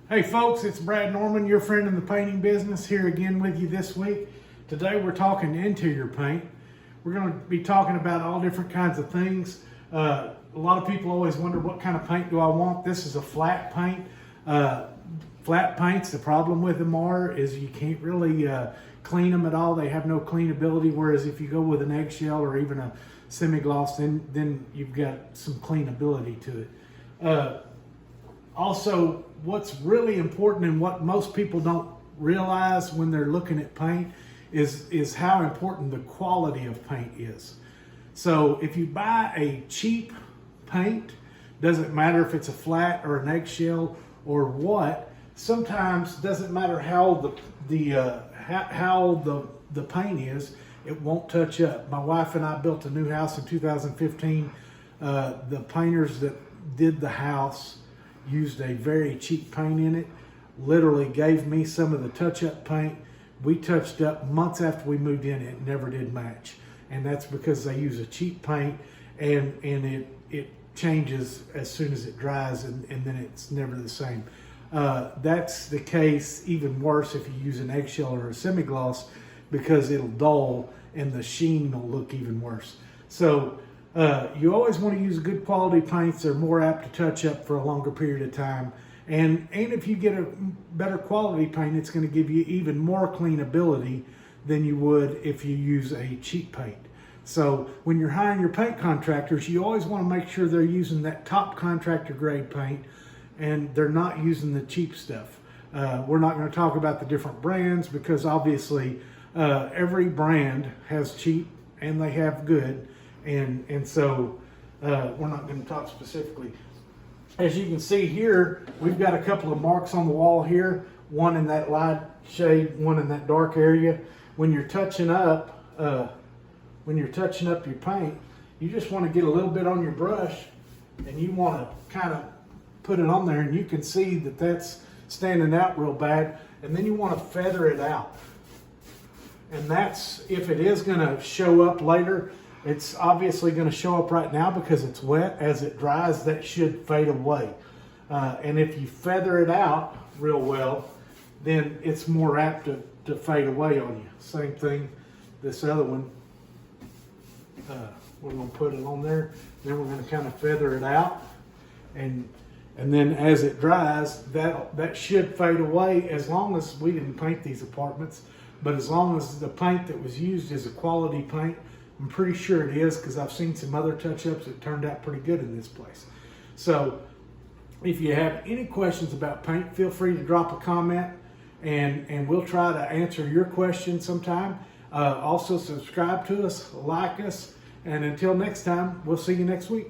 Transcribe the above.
Hey folks, it's Brad Norman, your friend in the painting business, here again with you this week. Today we're talking interior paint. We're going to be talking about all different kinds of things. A lot of people always wonder, what kind of paint do I want? This is a flat paint. Flat paints, the problem with them is you can't really clean them at all. They have no cleanability, whereas if you go with an eggshell or even a semi-gloss, then you've got some cleanability to it. Also, what's really important and what most people don't realize when they're looking at paint is how important the quality of paint is. So if you buy a cheap paint, doesn't matter if it's a flat or an eggshell or what, sometimes doesn't matter how the paint is, it won't touch up. My wife and I built a new house in 2015. The painters that did the house used a very cheap paint in it, literally gave me some of the touch-up paint. We touched up months after we moved in. It never did match, and that's because they use a cheap paint and it changes as soon as it dries, and then it's never the same. That's the case even worse if you use an eggshell or a semi-gloss, because it'll dull and the sheen will look even worse. So you always want to use good quality paints. They're more apt to touch up for a longer period of time. And if you get a better quality paint, it's going to give you even more cleanability than you would if you use a cheap paint. So when you're hiring your paint contractors, you always want to make sure they're using that top contractor grade paint and they're not using the cheap stuff. We're not going to talk about the different brands, because obviously every brand has cheap and they have good. And so we're not going to talk specifically. As you can see here, we've got a couple of marks on the wall here, one in that light shade, one in that dark area. When you're touching up your paint, you just want to get a little bit on your brush and you want to kind of put it on there, and you can see that that's standing out real bad, and then you want to feather it out. And that's, if it is going to show up later, it's obviously going to show up right now because it's wet. As it dries, that should fade away. And if you feather it out real well, then it's more apt to fade away on you. Same thing, this other one. We're going to put it on there. Then we're going to kind of feather it out. And then as it dries, that should fade away, as long as we didn't paint these apartments. But as long as the paint that was used is a quality paint, I'm pretty sure it is, because I've seen some other touch-ups that turned out pretty good in this place. So if you have any questions about paint, feel free to drop a comment, and we'll try to answer your question sometime. Also subscribe to us, like us, and until next time, we'll see you next week.